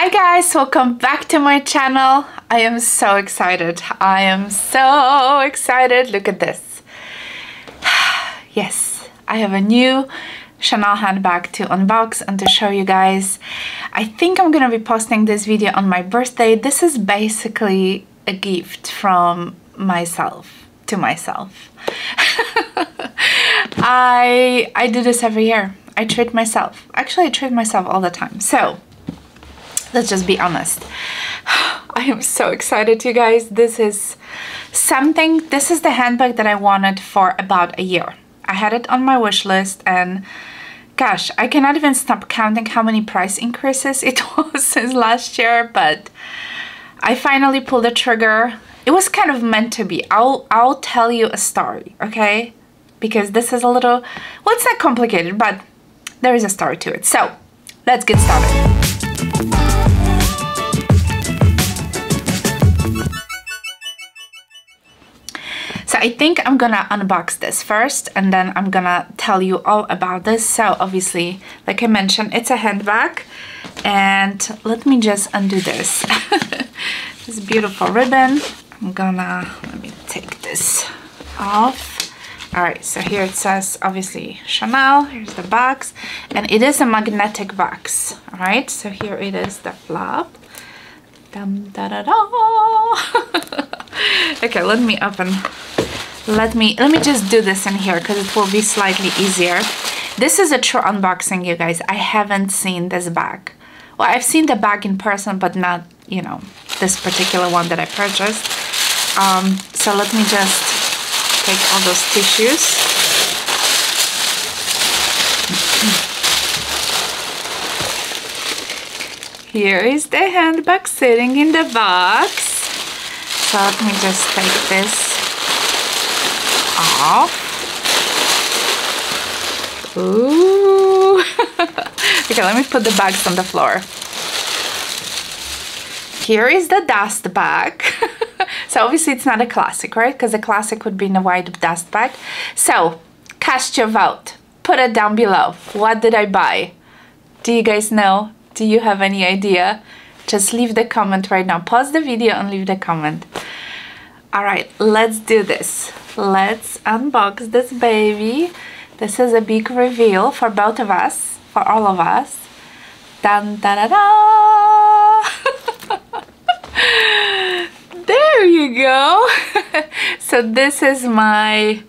Hi guys, welcome back to my channel. I am so excited. I am so excited. Look at this. Yes, I have a new Chanel handbag to unbox and to show you guys. I think I'm gonna be posting this video on my birthday. This is basically a gift from myself to myself. I do this every year. I treat myself. Actually, I treat myself all the time. So let's just be honest. I am so excited, you guys. This is something, this is the handbag that I wanted for about a year. I had it on my wish list and gosh, I cannot even stop counting how many price increases it was since last year, but I finally pulled the trigger. It was kind of meant to be. I'll tell you a story, okay? Because this is a little, well, it's not complicated, but there is a story to it. So let's get started. So I think I'm gonna unbox this first and then I'm gonna tell you all about this. So obviously, like I mentioned, it's a handbag, and let me just undo this. This beautiful ribbon. Let me take this off. All right, so here it says obviously Chanel. Here's the box, and it is a magnetic box. All right, so here it is, the flap. Dum, da, da, da. Okay, let me open. Let me just do this in here because it will be slightly easier. This is a true unboxing, you guys. I haven't seen this bag. Well, I've seen the bag in person, but not, you know, this particular one that I purchased. So let me just take all those tissues. Here is the handbag sitting in the box. So let me just take this off. Ooh. Okay, let me put the bags on the floor. Here is the dust bag. So obviously it's not a classic, right? Because the classic would be in a white dust bag. So cast your vote. Put it down below. What did I buy? Do you guys know? Do you have any idea? Just leave the comment right now. Pause the video and leave the comment. All right, let's do this. Let's unbox this baby. This is a big reveal for both of us, for all of us. Dun, da, da, da. There you go. So this is my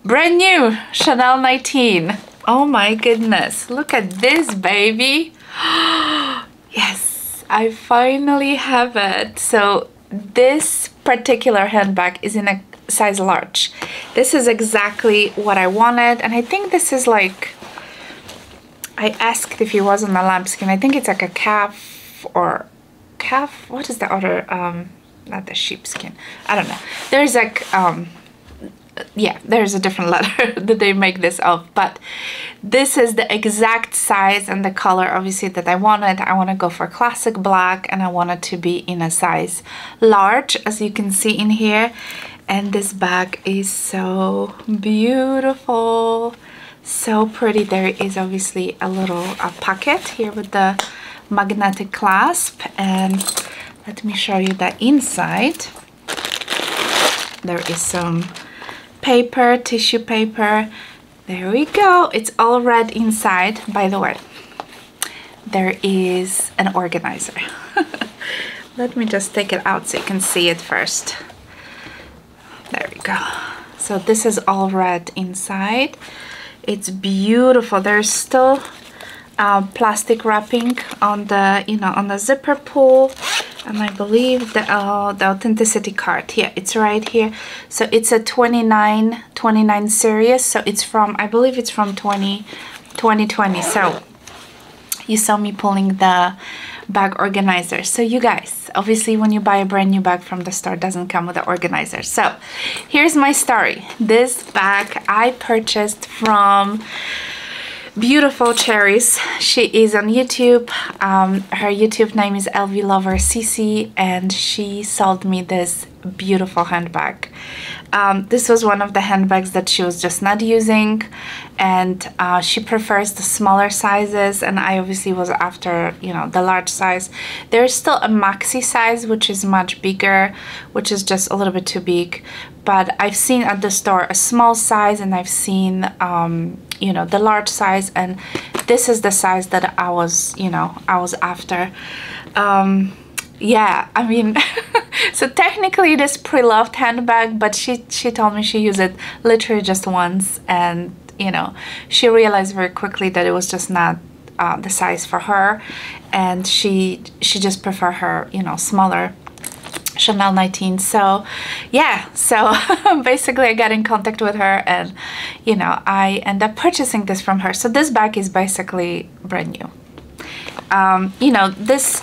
brand new Chanel 19. Oh my goodness, look at this baby. Yes, I finally have it. So this particular handbag is in a size large. This is exactly what I wanted, and I think this is like, I asked if it was on a lambskin. I think it's like a calf or calf. What is the other? Not the sheepskin. I don't know. There's like yeah, there's a different letter that they make this of, but this is the exact size and the color obviously that I wanted. I want to go for classic black, and I want it to be in a size large, as you can see in here. And this bag is so beautiful, so pretty. There is obviously a little pocket here with the magnetic clasp, and let me show you the inside. There is some paper, tissue paper. There we go. It's all red inside. By the way, there is an organizer. Let me just take it out so you can see it first. There we go. So this is all red inside. It's beautiful. There's still plastic wrapping on the, you know, on the zipper pull. And I believe the authenticity card, yeah, it's right here. So it's a 29 series. So it's from, I believe it's from 2020. So you saw me pulling the bag organizer. So you guys, obviously when you buy a brand new bag from the store, it doesn't come with the organizer. So here's my story. This bag I purchased from beautiful cherries. She is on YouTube. Her YouTube name is LV Lover CC, and she sold me this beautiful handbag. This was one of the handbags that she was just not using, and she prefers the smaller sizes, and I obviously was after, you know, the large size. There's still a maxi size, which is much bigger, which is just a little bit too big, but I've seen at the store a small size, and I've seen you know, the large size, and this is the size that I was, you know, I was after. Yeah, I mean, so technically it is pre-loved handbag, but she told me she used it literally just once, and you know, she realized very quickly that it was just not the size for her, and she just prefer her, you know, smaller Chanel 19. So yeah, so basically I got in contact with her, and you know, I end up purchasing this from her. So this bag is basically brand new. You know, this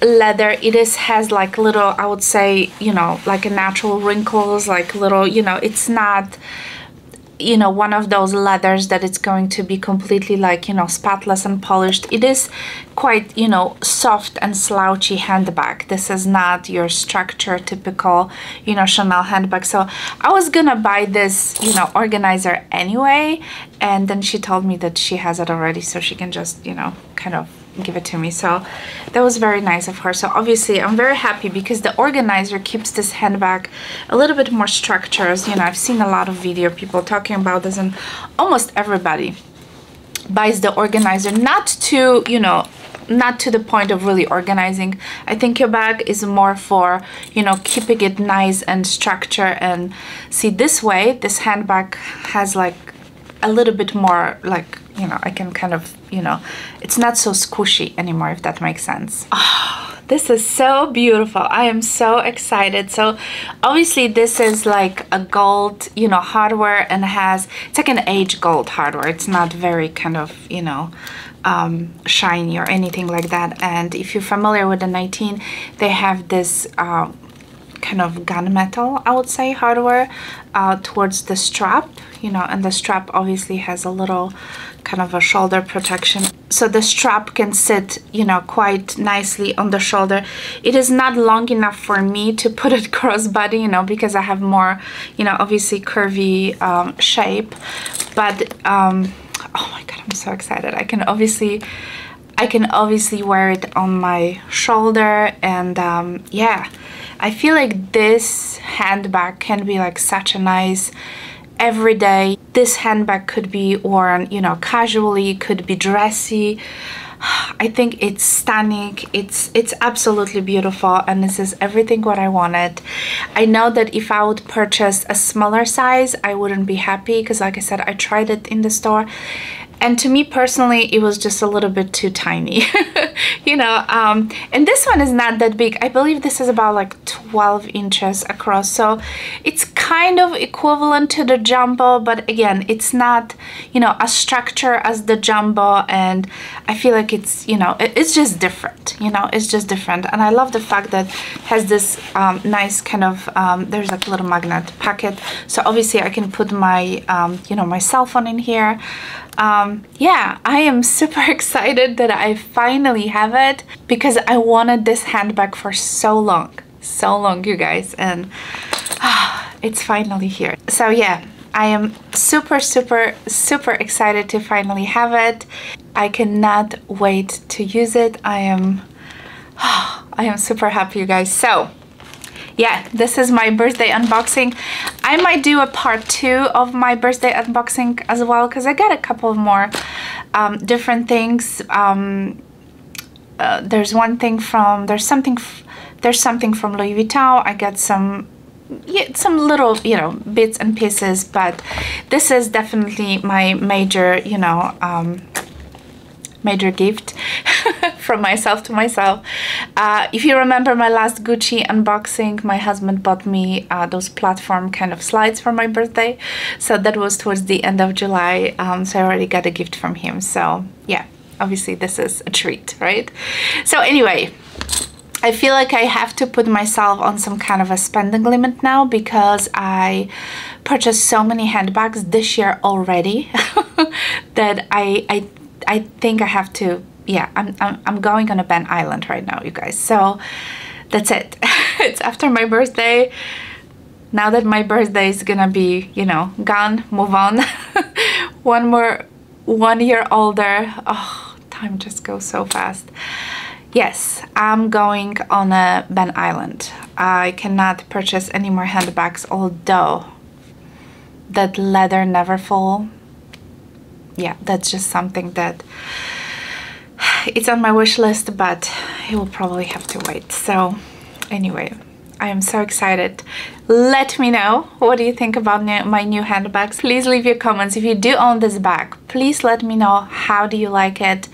leather, has like little, I would say, you know, like a natural wrinkles, like little, you know, it's not, you know, one of those leathers that it's going to be completely like, you know, spotless and polished. It is quite, you know, soft and slouchy handbag. This is not your structure typical, you know, Chanel handbag. So I was gonna buy this, you know, organizer anyway, and then she told me that she has it already, so she can just, you know, kind of give it to me. So that was very nice of her. So obviously I'm very happy because the organizer keeps this handbag a little bit more structured. You know, I've seen a lot of video people talking about this, and almost everybody buys the organizer, not to, you know, not to the point of really organizing. I think your bag is more for, you know, keeping it nice and structured. And see, this way this handbag has like a little bit more, like, you know, I can kind of, you know, it's not so squishy anymore, if that makes sense. Oh, this is so beautiful. I am so excited. So obviously this is like a gold, you know, hardware, and it's like an aged gold hardware. It's not very kind of, you know, shiny or anything like that. And if you're familiar with the 19, they have this kind of gunmetal, I would say, hardware towards the strap, you know, and the strap obviously has a little kind of a shoulder protection, so the strap can sit, you know, quite nicely on the shoulder. It is not long enough for me to put it crossbody, you know, because I have more, you know, obviously curvy shape, but oh my god, I'm so excited. I can obviously wear it on my shoulder, and yeah, I feel like this handbag can be like such a nice everyday. This handbag could be worn, you know, casually, could be dressy. I think it's stunning. It's absolutely beautiful, and this is everything what I wanted. I know that if I would purchase a smaller size, I wouldn't be happy, because like I said, I tried it in the store, and to me personally, it was just a little bit too tiny. You know, and this one is not that big. I believe this is about like 12 inches across, so it's kind of equivalent to the jumbo, but again, it's not, you know, as structured as the jumbo, and I feel like it's, you know, it's just different, you know, it's just different. And I love the fact that it has this nice kind of there's like a little magnet pocket, so obviously I can put my you know, my cell phone in here. Yeah, I am super excited that I finally have it, because I wanted this handbag for so long, you guys, and it's finally here. So yeah, I am super excited to finally have it. I cannot wait to use it. I am super happy, you guys. So yeah, this is my birthday unboxing. I might do a part 2 of my birthday unboxing as well, because I got a couple more different things. There's something from Louis Vuitton. I got some little, you know, bits and pieces, but this is definitely my major, you know, major gift from myself to myself. If you remember my last Gucci unboxing, my husband bought me those platform kind of slides for my birthday, so that was towards the end of July, so I already got a gift from him. So yeah, obviously this is a treat, right? So anyway, I feel like I have to put myself on some kind of a spending limit now, because I purchased so many handbags this year already that I think I have to, yeah, I'm going on a Ben Island right now, you guys. So that's it. It's after my birthday. Now that my birthday is gonna be, you know, gone, move on. 1 year older. Oh, time just goes so fast. Yes, I'm going on a Ben Island. I cannot purchase any more handbags, although that leather Neverfull, yeah, that's just something that it's on my wish list, but it will probably have to wait. So anyway, I am so excited. Let me know, what do you think about my new handbags? Please leave your comments. If you do own this bag, please let me know, how do you like it?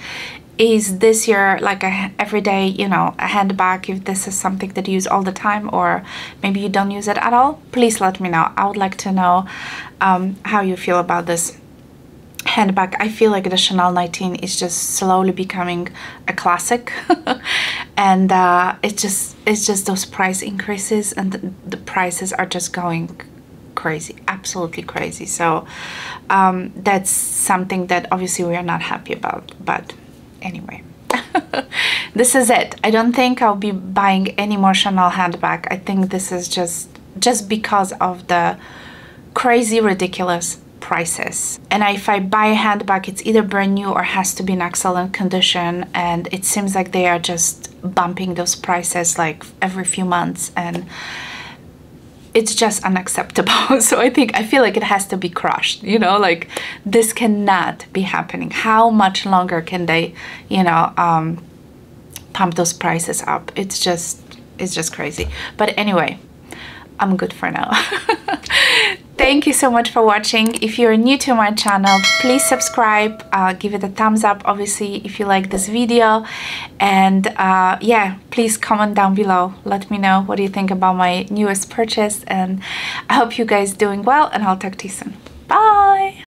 Is this your like a everyday, you know, a handbag, if this is something that you use all the time, or maybe you don't use it at all? Please let me know. I would like to know how you feel about this handbag. I feel like the Chanel 19 is just slowly becoming a classic. And it's just those price increases, and the prices are just going crazy, absolutely crazy. So that's something that obviously we are not happy about, but anyway. This is it. I don't think I'll be buying any more Chanel handbag. I think this is just because of the crazy ridiculous prices. And if I buy a handbag, it's either brand new or has to be in excellent condition, and it seems like they are just bumping those prices like every few months, and it's just unacceptable. So I feel like it has to be crushed, you know, like this cannot be happening. How much longer can they, you know, pump those prices up? It's just crazy. But anyway, I'm good for now. Thank you so much for watching. If you're new to my channel, please subscribe, give it a thumbs up, obviously, if you like this video. And yeah, please comment down below. Let me know what do you think about my newest purchase. And I hope you guys doing well, and I'll talk to you soon. Bye!